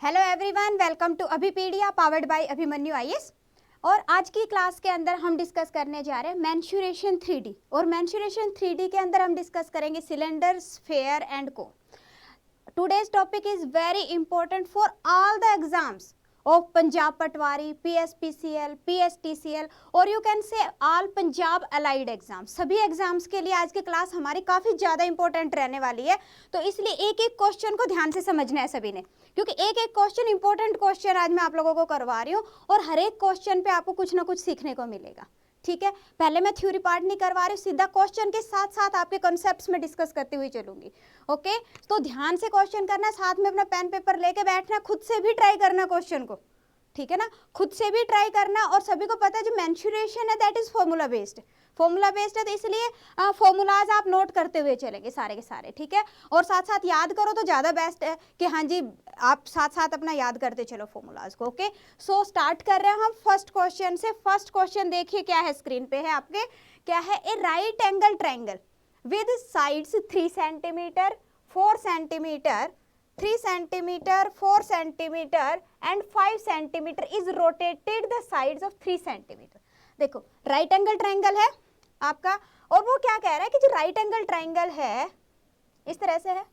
Hello everyone, welcome to Abhipedia powered by Abhimanyu IAS. और आज की क्लास के अंदर हम डिस्कस करने जा रहे हैं मेंसुरेशन 3D। और मेंसुरेशन 3D के अंदर हम डिस्कस करेंगे cylinder, sphere and cone. Today's topic is very important for all the exams of Punjab Patwari, PSPCL, PSTCL और you can say all Punjab allied exams। सभी एग्जाम्स के लिए आज की क्लास हमारी काफ़ी ज़्यादा इंपॉर्टेंट रहने वाली है, तो इसलिए एक एक क्वेश्चन को ध्यान से समझना है सभी ने, क्योंकि एक एक क्वेश्चन इंपॉर्टेंट क्वेश्चन आज मैं आप लोगों को करवा रही हूँ और हर एक क्वेश्चन पे आपको कुछ ना कुछ सीखने को मिलेगा। ठीक है, पहले मैं थ्योरी पार्ट नहीं करवा रही हूँ, सीधा क्वेश्चन के साथ साथ आपके कॉन्सेप्ट्स में डिस्कस करती हुई चलूंगी। ओके, तो ध्यान से क्वेश्चन करना, साथ में अपना पेन पेपर लेके बैठना, खुद से भी ट्राई करना क्वेश्चन को। ठीक है ना, खुद से भी ट्राई करना। और सभी को पता है जो मेंसुरेशन है that is formula based, formula based है, तो इसलिए फॉर्मूलाज आप नोट करते हुए चलेंगे सारे के सारे। ठीक है, और साथ साथ याद करो तो ज़्यादा बेस्ट है कि हाँ जी आप साथ साथ अपना याद करते चलो फॉर्मूलाज को। ओके, सो स्टार्ट कर रहे हैं हम फर्स्ट क्वेश्चन से। फर्स्ट क्वेश्चन देखिए क्या है, स्क्रीन पे है आपके, क्या है, a right angle triangle with sides 3 centimetre, 4 centimetre, 3 centimetre, 4 centimetre and 5 centimetre is rotated the sides of 3 centimetre. देखो राइट एंगल ट्रायंगल है आपका, और वो क्या कह रहा है कि जो राइट एंगल ट्रायंगल है इस तरह से है।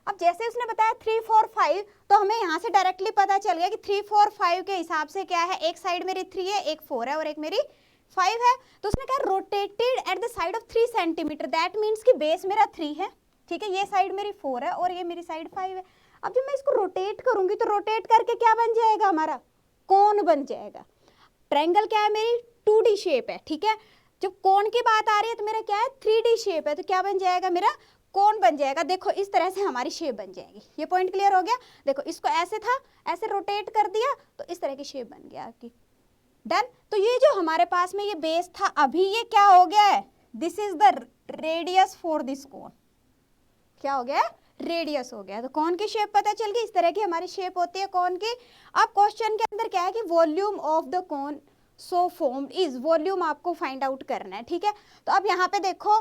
अब जैसे उसने बताया 3, 4, 5, तो हमें यहाँ से डायरेक्टली पता चल गया कि 3, 4, 5 के हिसाब से क्या है, एक साइड मेरी 3 है, एक 4 है और एक मेरी 5 है। तो उसने कहा rotated at the side of 3 centimetre, that means कि बेस मेरा 3 है। ठीक है, ये साइड मेरी 4 है और ये मेरी साइड 5 है। अब जब मैं इसको रोटेट करूंगी तो रोटेट करके क्या बन जाएगा, हमारा कोन बन जाएगा। ट्रायंगल क्या है, मेरी 2D शेप है। ठीक है, जब कोन की बात आ रही है तो मेरा क्या है, 3D शेप है, तो क्या बन जाएगा, मेरा कोन बन जाएगा। देखो इस तरह से हमारी शेप बन जाएगी। ये पॉइंट क्लियर हो गया। देखो इसको ऐसे था, ऐसे रोटेट कर दिया तो इस तरह की शेप बन गया आपकी। डन। तो ये जो हमारे पास में ये बेस था, अभी ये क्या हो गया है, this is the radius for this cone. क्या हो गया, रेडियस हो गया। तो कौन की शेप पता चल गई, इस तरह की हमारी शेप होती है कौन की। अब क्वेश्चन के अंदर क्या है कि volume of the cone so formed is, volume आपको फाइंड आउट करना है। ठीक है, तो अब यहाँ पे देखो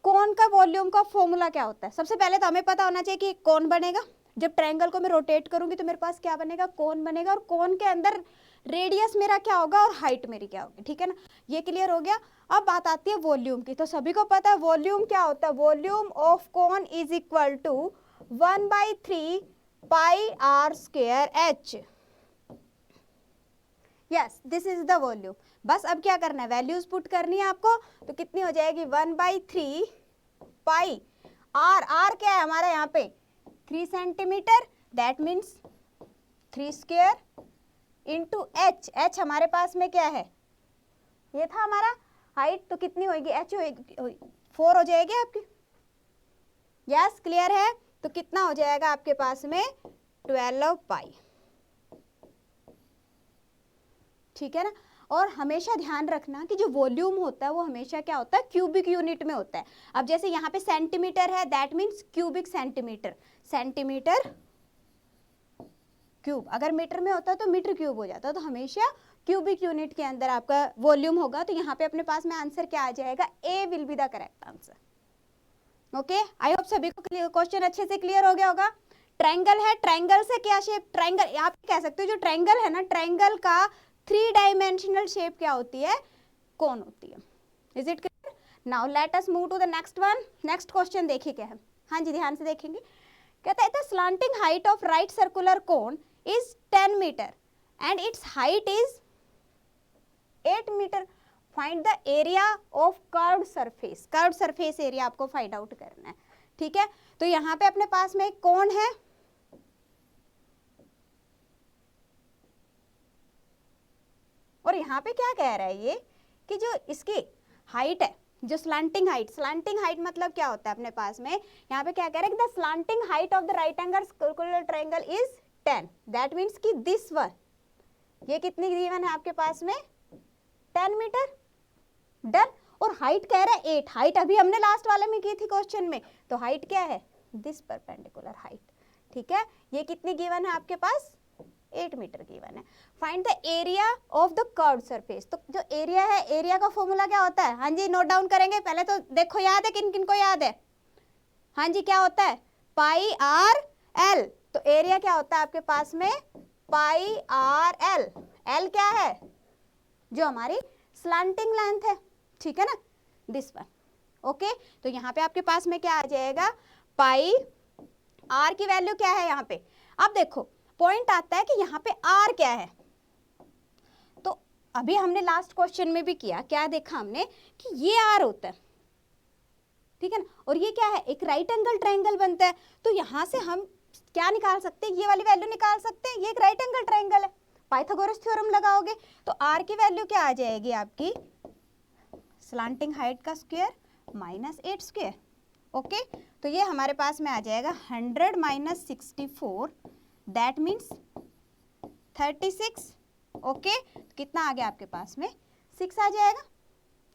कोन का वॉल्यूम का फॉर्मूला क्या होता है। सबसे पहले तो हमें पता होना चाहिए कि कोन बनेगा, जब ट्रायंगल को मैं रोटेट करूंगी तो मेरे पास क्या बनेगा, कोन बनेगा, और कोन के अंदर रेडियस मेरा क्या होगा और हाइट मेरी क्या होगी। ठीक है ना, ये क्लियर हो गया। अब बात आती है वॉल्यूम की, तो सभी को पता है वॉल्यूम क्या होता है, volume of cone is equal to 1/3 pi R square H. Yes, this is the volume. बस अब क्या करना है, वैल्यूज पुट करनी है आपको, तो कितनी हो जाएगी 1/3 पाई आर, आर क्या है हमारा यहाँ पे 3 centimetre, that means 3 square into H. H हमारे पास में क्या है, ये था हमारा हाइट, तो कितनी होगी, एच होगी 4 हो जाएगी आपकी। यस, क्लियर है। तो कितना हो जाएगा आपके पास में 12 पाई। ठीक है ना, और हमेशा ध्यान रखना कि जो वॉल्यूम होता है वो हमेशा क्या होता है, क्यूबिक यूनिट में होता है। अब जैसे यहाँ पे सेंटीमीटर है, that means cubic centimetre, centimetre cube. अगर मीटर में होता है तो मीटर क्यूब हो जाता है, तो हमेशा क्यूबिक यूनिट के अंदर आपका वॉल्यूम होगा। तो यहाँ पे अपने पास में आंसर क्या आ जाएगा, A will be the correct answer. Okay, I hope सभी को क्वेश्चन अच्छे से क्लियर हो गया होगा। ट्रायंगल है, ट्रायंगल से क्या शेप, ट्रायंगल आप कह सकते हो जो ट्रायंगल है ना, ट्रायंगल का 3 डायमेंशनल शेप क्या होती है, कोन होती है। Is it clear? Now let us move to the next one. Next question देखिए क्या है, हाँ जी ध्यान से देखेंगे। कहता है the slanting height of right circular cone is 10 metre and its height is 8 metre. Find the area of curved surface. Curved surface area आपको फाइंड आउट करना है। ठीक है, तो यहाँ पे अपने पास में एक कोन है, और यहाँ पे क्या कह रहा है ये कि जो इसकी हाइट है, जो स्लांटिंग हाइट, स्लांटिंग हाइट मतलब क्या होता है अपने पास में, यहाँ पे क्या कह रहा है कि the slanting height of the right angle circular triangle is 10, that means कि दिस वन, ये कितनी गिवन है आपके पास में 10 मीटर। डन। और हाइट कह रहा है 8, हाइट अभी हमने लास्ट वाले में की थी क्वेश्चन में, तो हाइट क्या है, दिस परपेंडिकुलर हाइट। ठीक है, ये कितनी गिवन है आपके पास 8 मीटर गिवन है। Find the area of the curved surface. तो जो एरिया है, एरिया का फॉर्मूला क्या होता है, हाँ जी नोट डाउन करेंगे। पहले तो देखो याद है, किन किन को याद है, हाँ जी क्या होता है, पाई आर एल। तो एरिया क्या होता है आपके पास में, पाई आर एल। एल क्या है, जो हमारी स्लैंटिंग लेंथ है, ठीक है ना, दिस वन। ओके, तो यहाँ पे आपके पास में क्या आ जाएगा, पाई आर की वैल्यू क्या है यहाँ पे। अब देखो पॉइंट आता है कि यहाँ पे आर क्या है। तो अभी हमने लास्ट क्वेश्चन में भी किया, क्या देखा हमने कि ये आर होता है, ठीक है ना, और ये क्या है, एक राइट एंगल ट्रायंगल बनता है। तो यहाँ से हम क्या निकाल सकते हैं, ये वाली वैल्यू निकाल सकते हैं, ये एक राइट एंगल ट्रायंगल है। पाइथागोरस थ्योरम लगाओगे तो आर की वैल्यू क्या आ जाएगी आपकी, स्लांटिंग हाइट का स्क्वायर माइनस 8 स्क्वायर। ओके, तो ये हमारे पास में आ जाएगा 100 माइनस 64, दैट मीन्स 36। ओके, कितना आ गया आपके पास में, 6 आ जाएगा।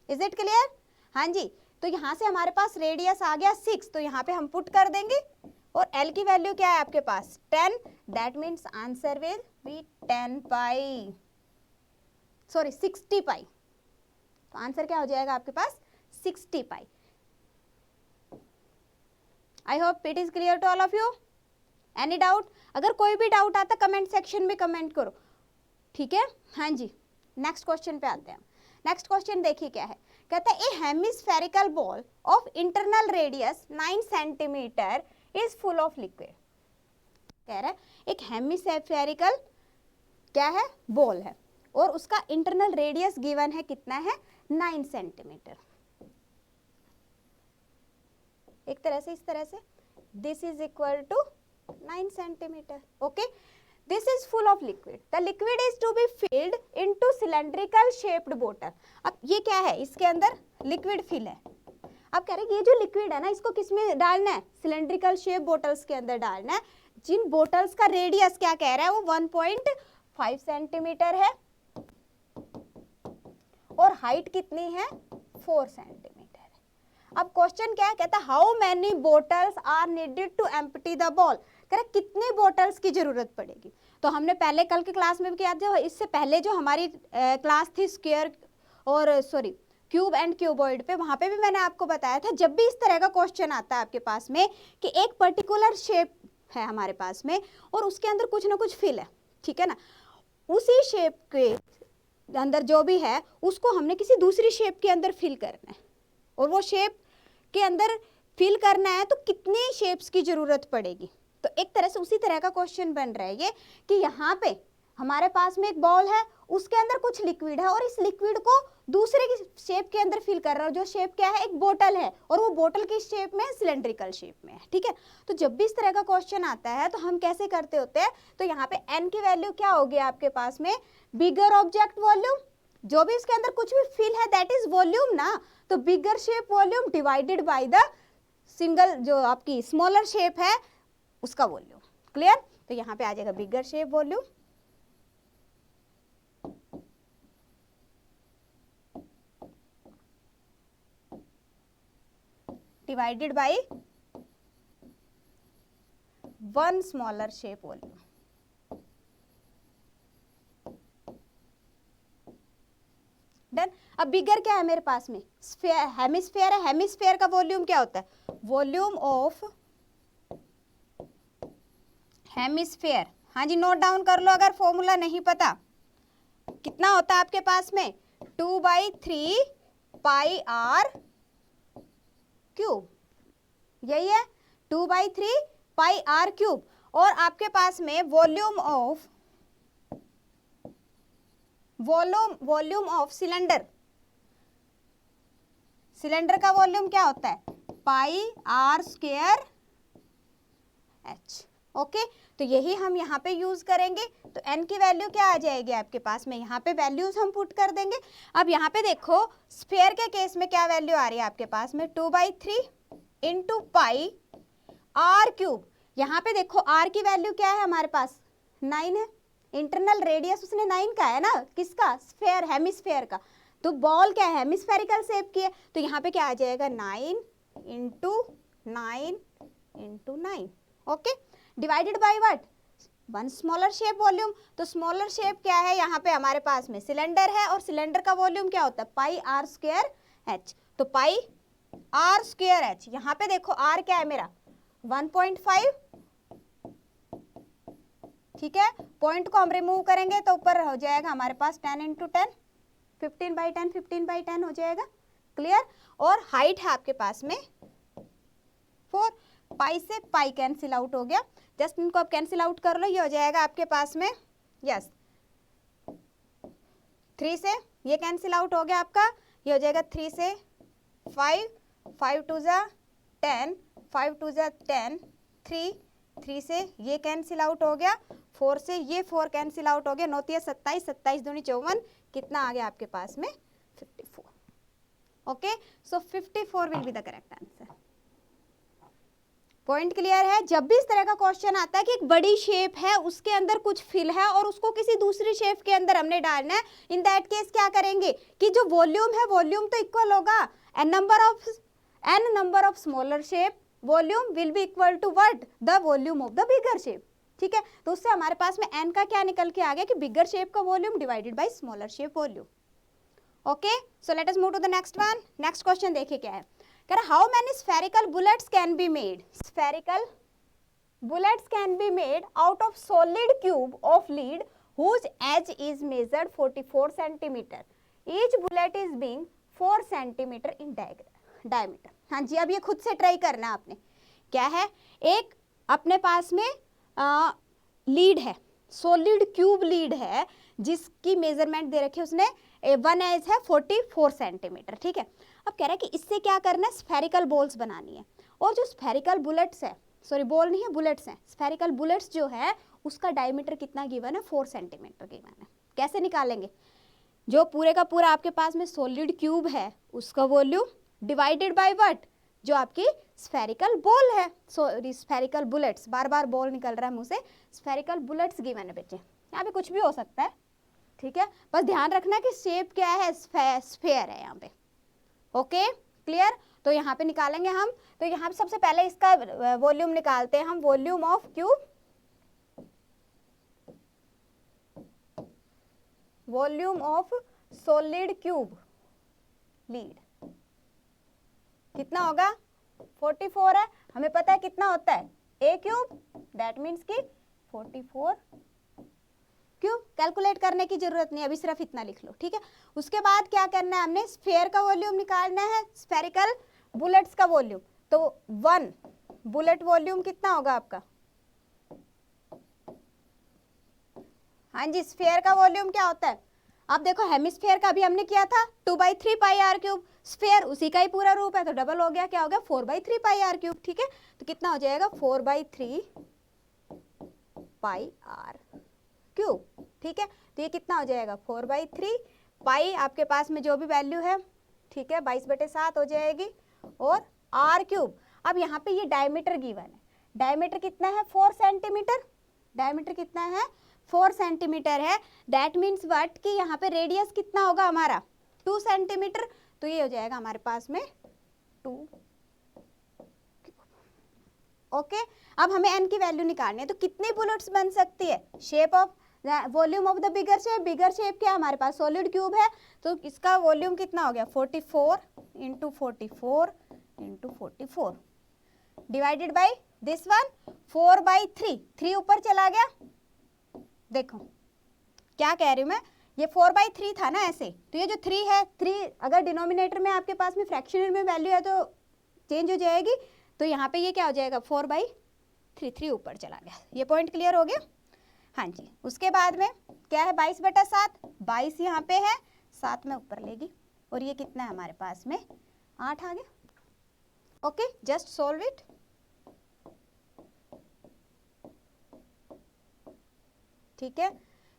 इज इट क्लियर, हाँ जी। तो यहाँ से हमारे पास रेडियस आ गया 6, तो यहाँ पे हम पुट कर देंगे, और L की वैल्यू क्या है आपके पास, 10, that means answer will be 10 pi, sorry 60 pi. तो आंसर क्या हो जाएगा आपके पास, 60 pi. I hope it is clear to all of you. Any doubt, अगर कोई भी डाउट आता कमेंट सेक्शन में कमेंट करो, ठीक है, हाँ जी। नेक्स्ट क्वेश्चन पे आते हैं। नेक्स्ट क्वेश्चन देखिए क्या है, कहता है a hemispherical ball of internal radius 9 centimetre is full of liquid. कह रहा है एक हेमिस्फेरिकल क्या है, बॉल है, और उसका इंटरनल रेडियस गिवन है, कितना है, 9 सेंटीमीटर। एक तरह से, इस तरह से, this is equal to 9 centimetre. Okay, this is full of liquid, the liquid is to be filled into cylindrical shaped बोतल। अब ये क्या है, इसके अंदर लिक्विड फिल है। अब कह रहे हैं ये जो लिक्विड है ना, इसको किस में डालना है, सिलेंड्रिकल शेप बोटल्स के अंदर डालना है, जिन बोटल्स का रेडियस क्या कह रहा है, वो 1.5 सेंटीमीटर है, और हाइट कितनी है, 4 सेंटीमीटर है। अब क्वेश्चन क्या है, कहता है how many bottles are needed to empty the bowl. कह रहे कितने बोटल्स की जरूरत पड़ेगी। तो हमने पहले कल की क्लास में भी किया था, इससे पहले जो हमारी क्लास थी स्क्वायर और सॉरी क्यूब एंड क्यूबॉइड पे, वहां पे भी मैंने आपको बताया था, जब भी इस तरह का क्वेश्चन आता है आपके पास में कि एक पर्टिकुलर शेप है हमारे पास में और उसके अंदर कुछ ना कुछ फिल है, ठीक है ना, उसी शेप के अंदर जो भी है उसको हमने किसी दूसरी शेप के अंदर फिल करना है, और वो शेप के अंदर फिल करना है तो कितनी शेप्स की जरूरत पड़ेगी। तो एक तरह से उसी तरह का क्वेश्चन बन रहा है ये कि यहाँ पे हमारे पास में एक बॉल है, उसके अंदर कुछ लिक्विड है, और इस लिक्विड को दूसरे की शेप के अंदर फिल कर रहा है, जो शेप क्या है, एक बोतल है, और वो बोतल की शेप में है, सिलेंड्रिकल शेप में है, ठीक है। तो जब भी इस तरह का क्वेश्चन आता है तो हम कैसे करते होते हैं, तो यहाँ पे n की वैल्यू क्या होगी आपके पास में, बिगर ऑब्जेक्ट वॉल्यूम, जो भी इसके अंदर कुछ भी फिल है दैट इज वॉल्यूम ना, तो bigger shape volume divided by the single जो आपकी स्मॉलर शेप है उसका वॉल्यूम। क्लियर, तो यहाँ पे आ जाएगा bigger shape volume divided by 1 smaller shape volume. Done. अब बिगर क्या है मेरे पास में, स्फीयर, हेमिस्फीयर है, हेमिस्फीयर का वॉल्यूम क्या होता है, वॉल्यूम ऑफ हेमिस्फीयर। हाँ जी, नोट डाउन कर लो अगर फॉर्मूला नहीं पता। कितना होता है आपके पास में, 2/3 पाई आर क्यूब, यही है 2/3 पाई आर क्यूब। और आपके पास में वॉल्यूम ऑफ सिलेंडर, सिलेंडर का वॉल्यूम क्या होता है, पाई आर स्क्वायर एच। ओके, तो यही हम यहाँ पे यूज करेंगे। तो n की वैल्यू क्या आ जाएगी आपके पास में, यहाँ पे वैल्यूज हम पुट कर देंगे। अब यहाँ पे देखो स्फीयर के केस में क्या वैल्यू आ रही है आपके पास में, 2/3 इंटू पाई आर क्यूब। यहाँ पे देखो r की वैल्यू क्या है हमारे पास, 9 है, इंटरनल रेडियस उसने 9 का है ना, किसका, स्फीयर, हेमिस्फीयर का। तो बॉल क्या है, हेमिस्फेरिकल शेप की है, तो यहाँ पे क्या आ जाएगा 9 into 9 into 9। Okay, divided by what, 1 smaller shape volume. तो स्मॉलर शेप क्या है यहाँ पे हमारे पास में, सिलेंडर है, और सिलेंडर का वॉल्यूम क्या होता है, पाई आर स्क्वायर एच। तो पाई आर स्क्वायर एच, यहाँ पे देखो आर क्या है मेरा 1.5, ठीक है, पॉइंट को हम रिमूव करेंगे तो ऊपर हो जाएगा हमारे पास 10 इंटू 10, 15/10, 15/10 हो जाएगा, क्लियर। और हाइट है आपके पास में 4, पाई से पाई कैंसिल आउट हो गया, जस्ट इनको आप कैंसिल आउट कर लो, ये हो जाएगा आपके पास में, यस 3 से ये कैंसिल आउट हो गया आपका, ये हो जाएगा 3 से 5, 5 2 जा 10, 5 2 जा 10, 3 से ये कैंसिल आउट हो गया, 4 से ये 4 कैंसिल आउट हो गया, 9 3 27, 27 दूनी 54, कितना आ गया आपके पास में 54। Okay, so 54 will be the correct answer. Point clear है। जब भी इस तरह का क्वेश्चन आता है कि एक बड़ी शेप है, उसके अंदर कुछ फिल है और उसको किसी दूसरी शेप के अंदर हमने डालना है, इन दैट केस क्या करेंगे कि जो वॉल्यूम है, वॉल्यूम तो इक्वल होगा N number of smaller shape, volume will be equal to what, the volume of the bigger shape. ठीक है, तो उससे हमारे पास में एन का क्या निकल के आ गया कि बिगर शेप का volume divided by smaller shape volume. Okay, so let us move to the next one. Next question देखिए क्या है, कह रहा how many spherical bullets can be made, spherical bullets can be made out of solid cube of lead whose edge is measured 44 centimeter. Each bullet is being 4 centimeter in diameter. हाँ जी, अब ये खुद से ट्राई करना आपने, क्या है, एक अपने पास में लीड है, सॉलिड क्यूब लीड है जिसकी मेजरमेंट दे रखी है उसने, वन एज है 44 सेंटीमीटर। ठीक है, अब कह रहा है कि इससे क्या करना है, स्फेरिकल बॉल्स बनानी है, और जो स्फेरिकल बुलेट्स है, सॉरी बॉल नहीं है बुलेट्स हैं, स्फेरिकल बुलेट्स जो है उसका डायमीटर कितना गिवन है, 4 सेंटीमीटर गिवन है। कैसे निकालेंगे, जो पूरे का पूरा आपके पास में सॉलिड क्यूब है उसका वॉल्यूम डिवाइडेड बाय व्हाट, जो आपकी स्फेरिकल बॉल है, सॉरी स्फेरिकल बुलेट्स, बार बार बॉल निकल रहा है मुंह से, स्फेरिकल बुलेट्स गिवन है बच्चे, यहाँ पे कुछ भी हो सकता है। ठीक है, बस ध्यान रखना कि शेप क्या है, स्फेयर है यहाँ पे। Okay, clear. तो यहाँ पे निकालेंगे हम, तो यहाँ पे सबसे पहले इसका वॉल्यूम निकालते हैं हम, volume of cube, volume of solid cube lead कितना होगा, 44 है, हमें पता है कितना होता है ए क्यूब, दैट मीन्स कि 44 क्यूब, कैलकुलेट करने की जरूरत नहीं, अभी सिर्फ इतना लिख लो। ठीक है, उसके बाद क्या करना है, हमने स्फेयर का वॉल्यूम निकालना है, स्फेरिकल बुलेट्स का वॉल्यूम, तो 1 बुलेट वॉल्यूम कितना होगा आपका, हाँ जी, स्फेयर का वॉल्यूम क्या होता है, आप देखो हेमिस्फेयर का भी हमने किया था 2/3 पाई आर क्यूब, स्फेयर उसी का ही पूरा रूप है तो डबल हो गया, क्या हो गया 4/3 पाई आर क्यूब। ठीक है, तो कितना हो जाएगा 4/3 पाई आर क्यूब। ठीक है, तो ये कितना हो जाएगा 4/3 पाई, आपके पास में जो भी वैल्यू है, ठीक है 22/7 हो जाएगी, और आर क्यूब। अब यहाँ पे ये डायमीटर गिवन है, डायमीटर कितना है 4 सेंटीमीटर, डायमीटर कितना है 4 सेंटीमीटर है, दैट मीन्स व्हाट कि यहाँ पे रेडियस कितना होगा हमारा 2 सेंटीमीटर, तो ये हो जाएगा हमारे पास में 2। ओके, अब हमें एन की वैल्यू निकालनी है, तो कितनी बुलेट्स बन सकती है, shape of volume of the bigger shape, bigger shape क्या हमारे पास सॉलिड क्यूब है, तो इसका वॉल्यूम कितना हो गया 44 into 44 into 44 divided by this one 4/3, 3 ऊपर चला गया, देखो क्या कह रही हूँ मैं, ये 4/3 था ना ऐसे, तो ये जो 3 है, 3 अगर डिनोमिनेटर में आपके पास में फ्रैक्शनल में वैल्यू है तो चेंज हो जाएगी, तो यहाँ पे ये क्या हो जाएगा 4/3, 3 ऊपर चला गया। ये पॉइंट क्लियर हो गया, हाँ जी। उसके बाद में क्या है 22/7, 22 यहाँ पे है, 7 में ऊपर लेगी, और ये कितना है हमारे पास में 8 आ गया। Okay, just solve it. ठीक है,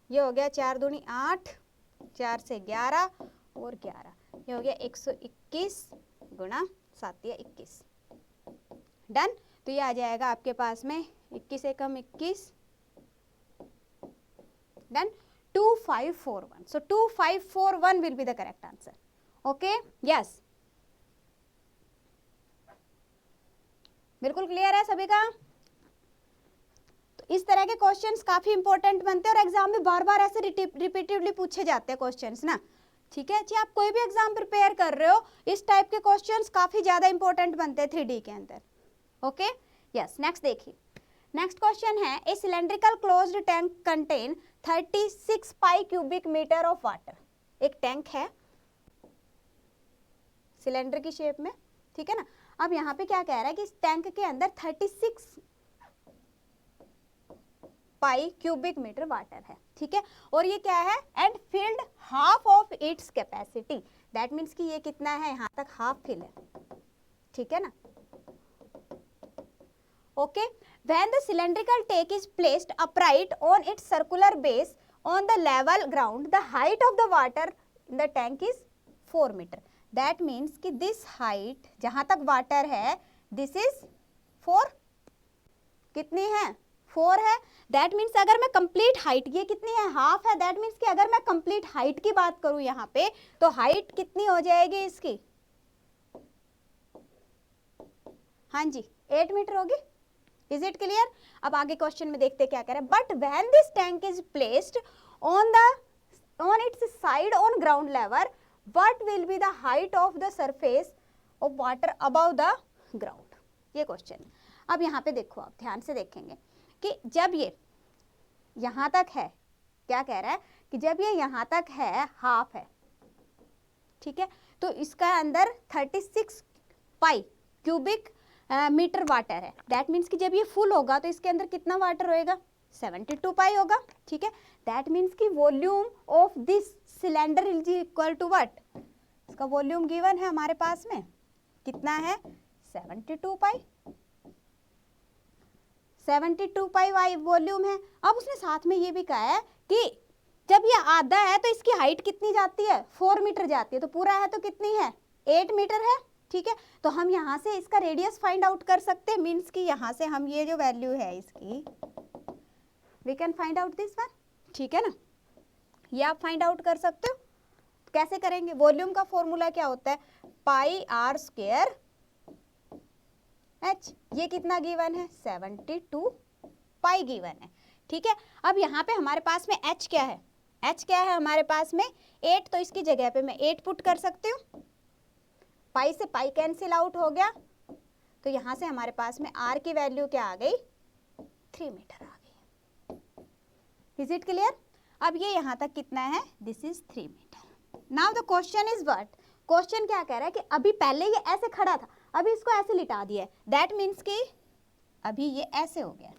ये हो गया 4 दूनी 8, 4 से 11 और 11, ये हो गया 121 गुणा 7 या 21, डन। तो ये आ जाएगा आपके पास में 21 एकम 21, done, 2541, so 2541 will be the correct answer. Okay, yes, बिल्कुल क्लियर है सभी का। तो इस तरह के क्वेश्चंस काफी इंपॉर्टेंट बनते हैं और एग्जाम में बार बार ऐसे रिपीटेडली पूछे जाते हैं क्वेश्चंस ना। ठीक है जी, आप कोई भी एग्जाम प्रिपेयर कर रहे हो, इस टाइप के क्वेश्चंस काफी ज्यादा इंपॉर्टेंट बनते हैं 3D के अंदर। ओके, यस, नेक्स्ट देखिए, नेक्स्ट क्वेश्चन है, a cylindrical closed tank contain 36 pi cubic metre of water. एक टैंक है सिलेंडर की शेप में, ठीक है ना। अब यहाँ पे क्या कह रहा है कि इस टैंक के अंदर 36 पाई क्यूबिक मीटर वाटर है, ठीक है। और ये क्या है, and field half of its capacity, that means कि ये कितना है, यहाँ तक हाफ फिल है, ठीक है ना। Okay, when the cylindrical tank is placed upright on its circular base on the level ground, the height of the water in the tank is 4 metre. That means कि दिस हाइट, जहां तक water है, this is 4, कितनी है, 4 है। That means अगर मैं complete height, ये कितनी है, हाफ है। दैट मीन्स कि अगर मैं कंप्लीट हाइट की बात करूं यहाँ पे, तो हाइट कितनी हो जाएगी इसकी, हाँ जी 8 मीटर होगी। Is it clear? अब आगे क्वेश्चन में देखते क्या कह रहा है, but when this tank is placed on it's side on ground level, what will be the height of the surface of water above the ground. ये क्वेश्चन। अब यहाँ पे देखो, आप ध्यान से देखेंगे कि जब ये यहाँ तक है, क्या कह रहा है कि जब ये यहाँ तक है, हाफ है, ठीक है, तो इसका अंदर 36 पाई क्यूबिक मीटर वाटर है। दैट मीन्स कि जब ये फुल होगा तो इसके अंदर कितना वाटर होएगा, 72 पाई होगा, ठीक है। दैट मीन्स कि volume of this cylinder is equal to what, इसका वॉल्यूम गिवन है हमारे पास में, कितना है, 72 पाई, 72 पाई वॉल्यूम है। अब उसने साथ में ये भी कहा है कि जब ये आधा है तो इसकी हाइट कितनी जाती है, 4 मीटर जाती है, तो पूरा है तो कितनी है, 8 मीटर है, ठीक है। तो हम यहाँ से इसका रेडियस फाइंड आउट कर सकते हैं, मीन्स कि यहाँ से हम ये जो वैल्यू है इसकी, we can find out this one, ठीक है ना। ये आप फाइंड आउट कर सकते हो। कैसे करेंगे, वॉल्यूम का फॉर्मूला क्या होता है, पाई आर स्क्वायर एच, ये कितना गिवन है, 72 पाई गिवन है, ठीक है। अब यहाँ पे हमारे पास में एच क्या है, एच क्या है हमारे पास में 8, तो इसकी जगह पे मैं 8 पुट कर सकती हूँ, पाई से पाई कैंसिल आउट हो गया, तो यहाँ से हमारे पास में आर की वैल्यू क्या आ गई, 3 मीटर आ गई। Is it clear? अब ये यहाँ तक कितना है, this is 3 metre. Now the question is what, question क्या कह रहा है कि अभी पहले ये ऐसे खड़ा था, अभी इसको ऐसे लिटा दिया है, दैट मीन्स कि अभी ये ऐसे हो गया,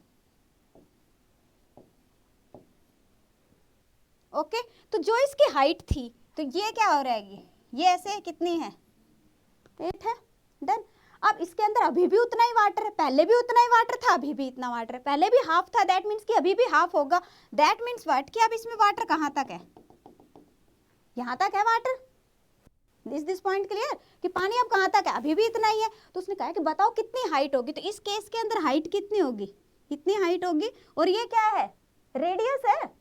ओके। तो जो इसकी हाइट थी, तो ये क्या हो रहेगी, ये ऐसे कितनी है, 8 है, डन। अब इसके अंदर अभी भी उतना ही वाटर है, पहले भी उतना ही वाटर था, अभी भी इतना वाटर है, पहले भी हाफ था, दैट मीन्स कि अभी भी हाफ होगा। दैट मीन्स व्हाट कि अब इसमें वाटर कहाँ तक है, यहाँ तक है water. Is this point clear कि पानी अब कहाँ तक है, अभी भी इतना ही है। तो उसने कहा कि बताओ कितनी हाइट होगी, तो इस केस के अंदर हाइट कितनी होगी, इतनी हाइट होगी। और ये क्या है, रेडियस है,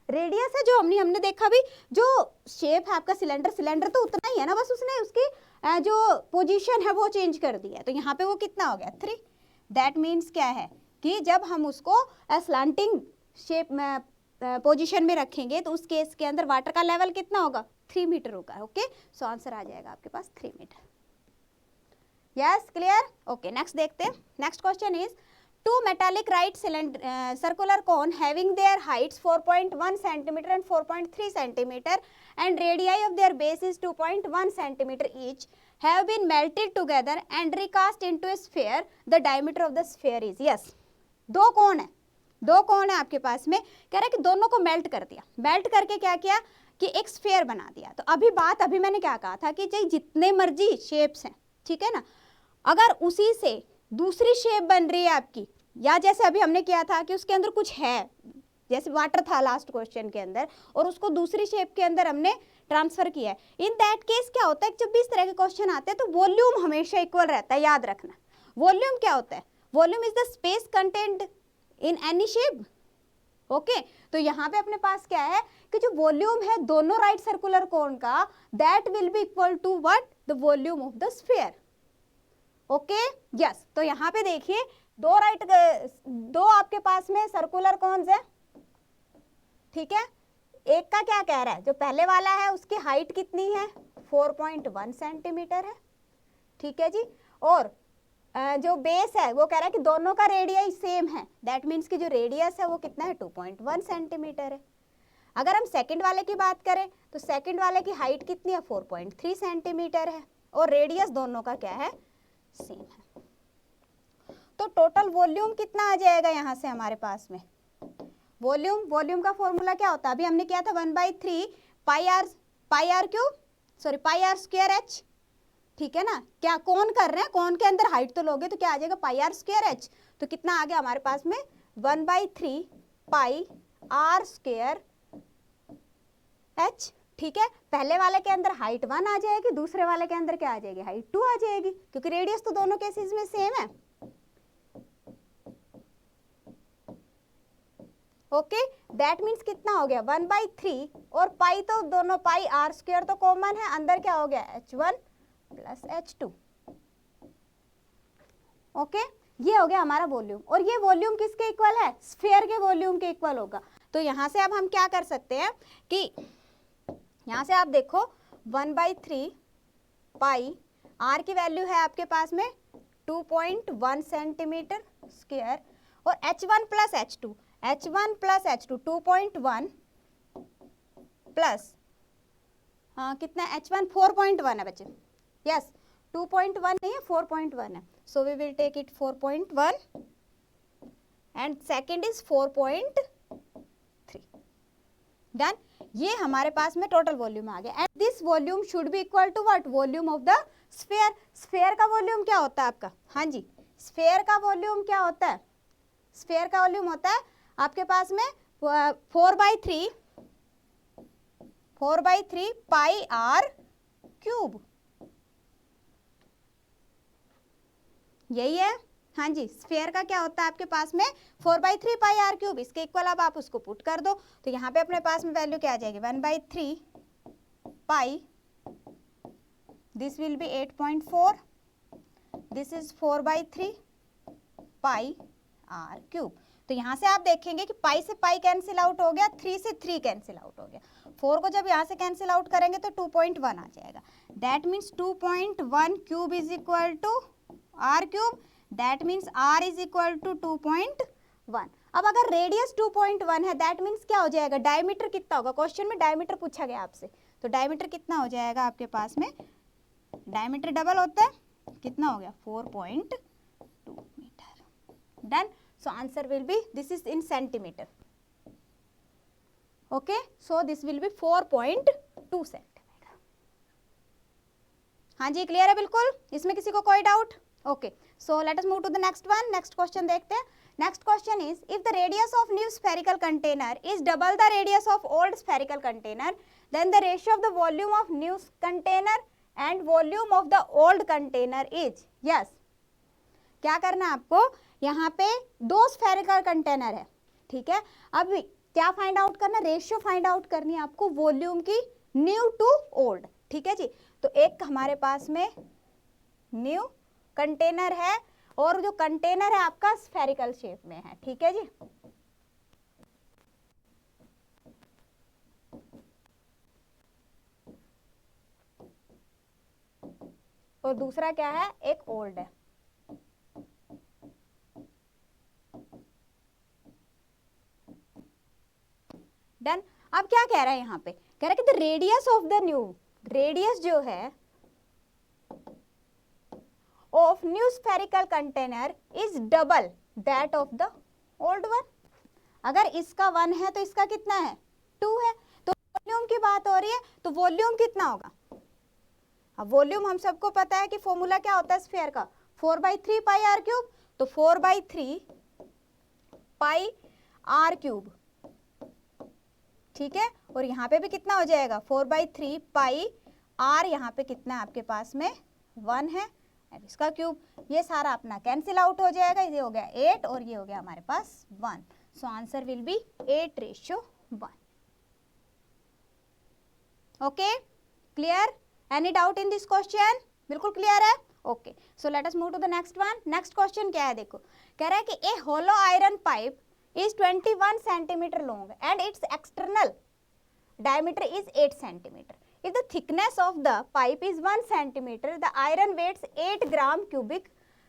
रेडियस है जो हमने देखा भी, जो शेप है आपका सिलेंडर, सिलेंडर तो उतना ही है ना, बस उसने उसकी जो पोजीशन है वो चेंज कर दिया है, तो यहाँ पे वो कितना हो गया, 3। दैट मीन्स क्या है कि जब हम उसको स्लैंटिंग शेप में पोजीशन में रखेंगे, तो उस केस के अंदर वाटर का लेवल कितना होगा, 3 मीटर होगा, ओके। सो आंसर आ जाएगा आपके पास 3 metre. Yes, clear, okay. Next देखते हैं। Next question is, two metallic right circular cone having their heights 4.1 centimeter and 4.3 centimeter and radii of their base is 2.1 centimeter each have been melted together and recast into a sphere. The diameter of the sphere is, yes, दो कोण है आपके पास में, कह रहा है कि दोनों को मेल्ट कर दिया, मेल्ट करके क्या किया कि एक स्फेयर बना दिया। तो अभी मैंने क्या कहा था कि चाहे जितने मर्जी शेप्स हैं, ठीक है ना, अगर उसी से दूसरी शेप बन रही है आपकी, या जैसे अभी हमने किया था कि उसके अंदर कुछ है, जैसे वाटर था लास्ट क्वेश्चन के अंदर, और उसको दूसरी शेप के अंदर हमने ट्रांसफर किया है, इन दैट केस क्या होता है, जब भी इस तरह के क्वेश्चन आते हैं तो वॉल्यूम हमेशा इक्वल रहता है, याद रखना। वॉल्यूम क्या होता है, volume is the space content in any shape, okay. तो यहाँ पे अपने पास क्या है कि जो वॉल्यूम है दोनों राइट सर्कुलर कोन का, that will be equal to what, the volume of the sphere, okay, yes. तो यहाँ पे देखिए दो आपके पास में सर्कुलर कोन्स है, ठीक है। एक का क्या कह रहा है, जो पहले वाला है उसकी हाइट कितनी है, 4.1 सेंटीमीटर है, ठीक है जी। और जो बेस है वो कह रहा है कि दोनों का रेडियस सेम है, दैट मीन्स कि जो रेडियस है वो कितना है 2.1 सेंटीमीटर है। अगर हम सेकंड वाले की बात करें तो सेकंड वाले की हाइट कितनी है 4.3 सेंटीमीटर है और रेडियस दोनों का क्या है सेम है। तो टोटल वॉल्यूम कितना आ जाएगा यहाँ से हमारे पास में, वॉल्यूम का फॉर्मूला क्या होता है, अभी हमने किया था 1/3 pi R cube, sorry pi R square H, ठीक है ना। क्या कौन कर रहे हैं, कौन के अंदर हाइट तो लोगे तो क्या आ जाएगा पाई आर स्क्वायर एच, तो कितना आ गया हमारे पास में 1/3 पाई आर स्क्वायर एच, ठीक है। पहले वाले के अंदर हाइट 1 आ जाएगी, दूसरे वाले के अंदर क्या आ जाएगी हाइट 2 आ जाएगी, क्योंकि रेडियस तो दोनों केसेस में सेम है। ओके, दैट मीन्स कितना हो गया 1/3 और पाई तो दोनों पाई आर स्क्वायर तो कॉमन है, अंदर क्या हो गया h1 प्लस h2। ओके, ये हो गया हमारा वॉल्यूम, और ये वॉल्यूम किसके इक्वल है, स्फीयर के वॉल्यूम के इक्वल होगा। तो यहां से अब हम क्या कर सकते हैं कि यहां से आप देखो 1/3 पाई आर की वैल्यू है आपके पास में 2.1 सेंटीमीटर स्क्वायर और h1 प्लस h2 2.1 प्लस कितना h1 4.1 है बच्चे, यस 2.1 नहीं है 4.1 है, so we will take it 4.1 and second is 4.3 done. ये हमारे पास में टोटल वॉल्यूम आ गया and this volume should be equal to what, volume of the sphere. Sphere का वॉल्यूम क्या होता है आपका, हाँ जी स्फीयर का वॉल्यूम क्या होता है, स्फीयर का वॉल्यूम होता है आपके पास में 4/3 पाई आर क्यूब, यही है, हाँ जी स्फीयर का क्या होता है आपके पास में 4/3 पाई आर क्यूब, इसके इक्वल अब आप उसको पुट कर दो तो यहाँ पे अपने पास में वैल्यू क्या आ जाएगी 1/3 pi, this will be 8.4, this is 4/3 pi R cube. तो यहाँ से आप देखेंगे कि पाई से पाई कैंसिल आउट हो गया, 3 से 3 कैंसिल आउट हो गया, 4 को जब यहाँ से कैंसिल आउट करेंगे तो 2.1 आ जाएगा, that means 2.1 cube is equal to R cube, that means R is equal to 2.1। अब अगर रेडियस 2.1 है दैट मीन्स क्या हो जाएगा, डायमीटर कितना होगा, क्वेश्चन में डायमीटर पूछा गया आपसे, तो डायमीटर कितना हो जाएगा आपके पास में, डायमीटर डबल होता है, कितना हो गया 4.2 metre, done. So answer will be, this is in centimeter, okay, so this will be 4.2 centimeter। हाँ जी क्लियर है बिल्कुल, इसमें किसी को कोई doubt, okay. So let us move to the next one, next question देखते हैं। Next question is if the radius of new spherical container is double the radius of old spherical container, then the ratio of the volume of new container and volume of the old container is, yes क्या करना है आपको, यहाँ पे 2 spherical container है, ठीक है। अब क्या फाइंड आउट करना, रेशियो फाइंड आउट करनी है आपको वॉल्यूम की न्यू टू ओल्ड, ठीक है जी। तो एक हमारे पास में न्यू कंटेनर है और जो कंटेनर है आपका स्फेरिकल शेप में है, ठीक है जी। और दूसरा क्या है, एक ओल्ड है, डन। अब क्या कह रहा है यहाँ पे, कह रहा है कि the radius of the new, radius जो है of new spherical container is double that of the old one. अगर इसका 1 है तो इसका कितना है 2 है, तो वॉल्यूम की बात हो रही है, तो वॉल्यूम कितना होगा, अब वॉल्यूम हम सबको पता है कि फॉर्मूला क्या होता है स्फीयर का 4/3 पाई आर क्यूब, तो 4/3 पाई आर क्यूब, ठीक है। और यहाँ पे भी कितना हो जाएगा 4/3 पाई आर, यहाँ पे कितना है आपके पास में 1 है, इसका क्यूब, ये सारा अपना कैंसिल आउट हो जाएगा, ये हो गया 8 और ये हो गया हमारे पास 1, so answer will be 8:1। Okay clear, any doubt in this question, बिल्कुल क्लियर है, okay. So let us move to the next one. Next question क्या है, देखो कह रहा है कि a hollow iron pipe is 21 centimeter long and its external diameter is 8 centimeter. If the thickness of the pipe is 1 centimeter, the iron weighs 8 gram cubic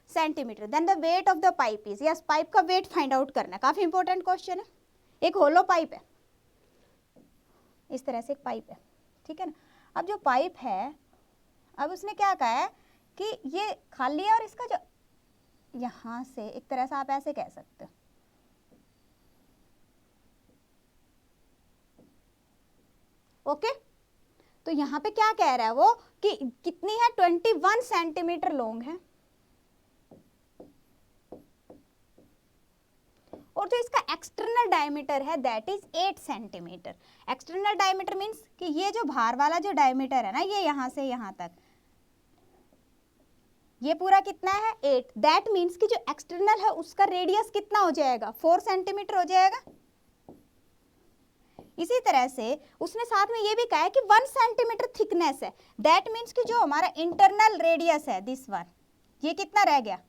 centimetre. Then the weight of the pipe is, yes pipe का weight find out करना है, काफी important question है। एक होलो pipe है, इस तरह से एक पाइप है, ठीक है ना। अब जो पाइप है, अब उसने क्या कहा है कि ये खाली है और इसका जो यहां से एक तरह से आप ऐसे कह सकते हो, ओके। तो यहाँ पे क्या कह रहा है वो कि कितनी है, 21 सेंटीमीटर लॉन्ग है, और जो इसका एक्सटर्नल डायमीटर है that is 8 centimetre. External diameter means कि ये जो बाहर वाला जो डायमीटर है ना, ये यहाँ से यहाँ तक, ये पूरा कितना है 8। दैट मीन्स कि जो एक्सटर्नल है उसका रेडियस कितना हो जाएगा, 4 सेंटीमीटर हो जाएगा। इसी तरह से उसने साथ में ये भी कहा है कि 1 सेंटीमीटर थिकनेस है। दैट मीन्स कि जो हमारा इंटरनल रेडियस है दिस वन, ये कितना रह गया,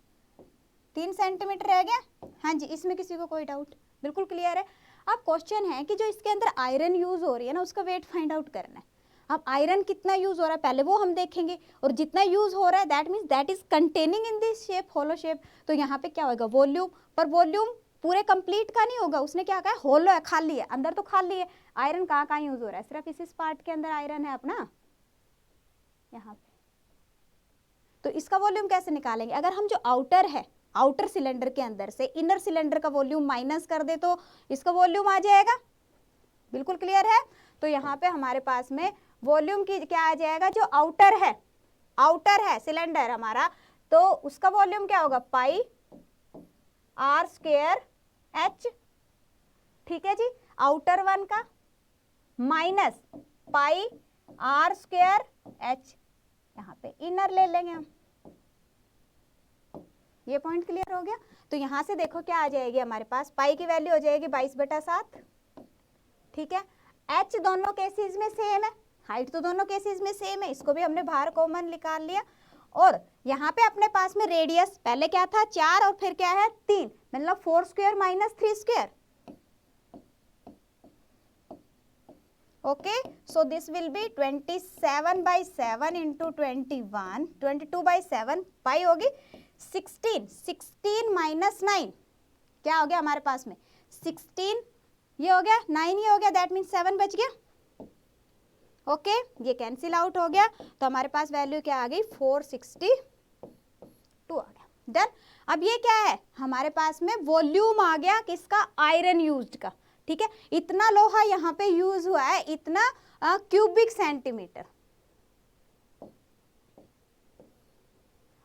3 सेंटीमीटर रह गया। हाँ जी, इसमें किसी को कोई डाउट, बिल्कुल क्लियर है। अब क्वेश्चन है कि जो इसके अंदर आयरन यूज हो रही है ना, उसका वेट फाइंड आउट करना है। अब आयरन कितना यूज हो रहा है पहले वो हम देखेंगे, और जितना यूज हो रहा है that means that is containing in this shape, hollow shape. तो यहाँ पे क्या होगा, वॉल्यूम, पर वॉल्यूम पूरे कंप्लीट का नहीं होगा, उसने क्या कहा है होलो है, खाली है, अंदर तो खाली है। आयरन कहाँ कहाँ यूज हो रहा है, सिर्फ इस पार्ट के अंदर आयरन है अपना, यहाँ पे। तो इसका वॉल्यूम कैसे निकालेंगे, अगर हम जो आउटर है, आउटर सिलेंडर के अंदर से इनर सिलेंडर का वॉल्यूम माइनस कर दे तो इसका वॉल्यूम आ जाएगा, बिल्कुल क्लियर है। तो यहाँ पे हमारे पास में वॉल्यूम की क्या आ जाएगा, जो आउटर है सिलेंडर हमारा, तो उसका वॉल्यूम क्या होगा, पाई आर स्क्वायर एच, ठीक है जी, आउटर वन का minus pi R square H, यहाँ पे इनर ले लेंगे हम। ये पॉइंट क्लियर हो गया। तो यहाँ से देखो क्या आ जाएगी हमारे पास, पाई की वैल्यू हो जाएगी 22/7, ठीक है। एच दोनों केसेस में सेम है, हाइट तो दोनों केसेस में सेम है, इसको भी हमने बाहर कॉमन निकाल लिया। और यहाँ पे अपने पास में रेडियस पहले क्या था 4 और फिर क्या है 3, मतलब 4 square minus 3 square, okay. So this will B 27/7 into 21, 22/7, पाई होगी 16 माइनस 9, क्या हो गया हमारे पास में 16, ये हो गया 9, ये हो गया, दैट मीन्स 7 बच गया, ओके। ये कैंसिल आउट हो गया, तो हमारे पास वैल्यू क्या आ गई 462 आ गया। डन। अब ये क्या है, हमारे पास में वॉल्यूम आ गया किसका, आयरन यूज्ड का, ठीक है। इतना लोहा यहाँ पे यूज हुआ है, इतना क्यूबिक सेंटीमीटर,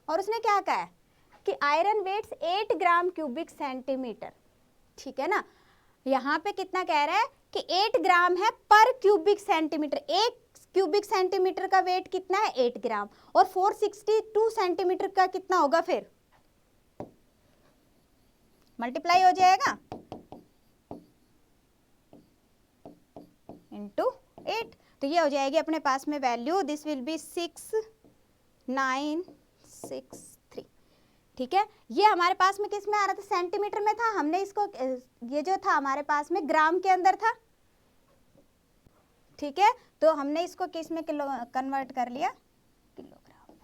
और उसने क्या कहा है कि आयरन वेट्स 8 ग्राम क्यूबिक सेंटीमीटर, ठीक है ना। यहाँ पे कितना कह रहा है कि 8 ग्राम है पर क्यूबिक सेंटीमीटर, एक क्यूबिक सेंटीमीटर का वेट कितना है 8 ग्राम, और 462 सेंटीमीटर का कितना होगा, फिर मल्टीप्लाई हो जाएगा इंटू 8, तो ये हो जाएगी अपने पास में वैल्यू, दिस विल बी 6963, ठीक है। ये हमारे पास में किस में आ रहा था, सेंटीमीटर में था, हमने इसको ये जो था हमारे पास में ग्राम के अंदर था, ठीक है। तो हमने इसको किस में किलो कन्वर्ट कर लिया, किलोग्राम में,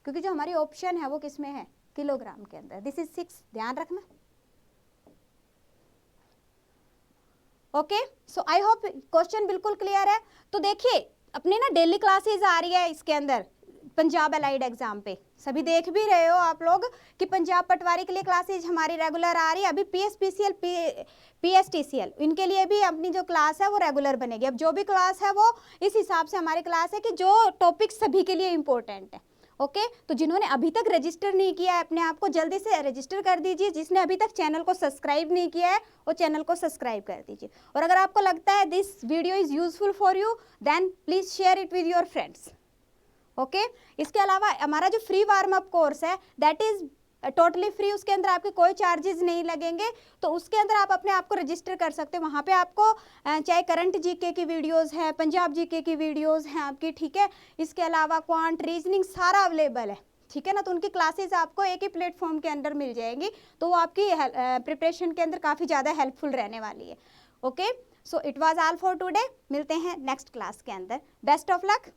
क्योंकि जो हमारी ऑप्शन है वो किस में है, किलोग्राम के अंदर। दिस इज 6, ध्यान रखना, okay. So I hope question बिल्कुल क्लियर है। तो देखिए अपनी ना डेली क्लासेस आ रही है इसके अंदर, पंजाब अलाइड एग्जाम पे, सभी देख भी रहे हो आप लोग कि पंजाब पटवारी के लिए क्लासेज हमारी रेगुलर आ रही है। अभी PSPCL PSTCL इनके लिए भी अपनी जो क्लास है वो रेगुलर बनेगी। अब जो भी क्लास है वो इस हिसाब से हमारी क्लास है कि जो टॉपिक सभी के लिए इंपॉर्टेंट है, ओके। तो जिन्होंने अभी तक रजिस्टर नहीं किया है अपने आप को जल्दी से रजिस्टर कर दीजिए, जिसने अभी तक चैनल को सब्सक्राइब नहीं किया है वो चैनल को सब्सक्राइब कर दीजिए। और अगर आपको लगता है this video is useful for you then please share it with your friends, okay. इसके अलावा हमारा जो फ्री वार्म अप कोर्स है दैट इज टोटली फ्री, उसके अंदर आपके कोई चार्जेस नहीं लगेंगे, तो उसके अंदर आप अपने आप को रजिस्टर कर सकते हो। वहाँ पे आपको चाहे करंट जीके की वीडियोस है, पंजाब जीके की वीडियोस हैं आपकी, ठीक है। इसके अलावा क्वांट रीजनिंग सारा अवेलेबल है, ठीक है ना। तो उनकी क्लासेस आपको एक ही प्लेटफॉर्म के अंदर मिल जाएंगी, तो वो आपकी प्रिपरेशन के अंदर काफ़ी ज़्यादा हेल्पफुल रहने वाली है, okay. So it was all for today, मिलते हैं नेक्स्ट क्लास के अंदर, बेस्ट ऑफ लक।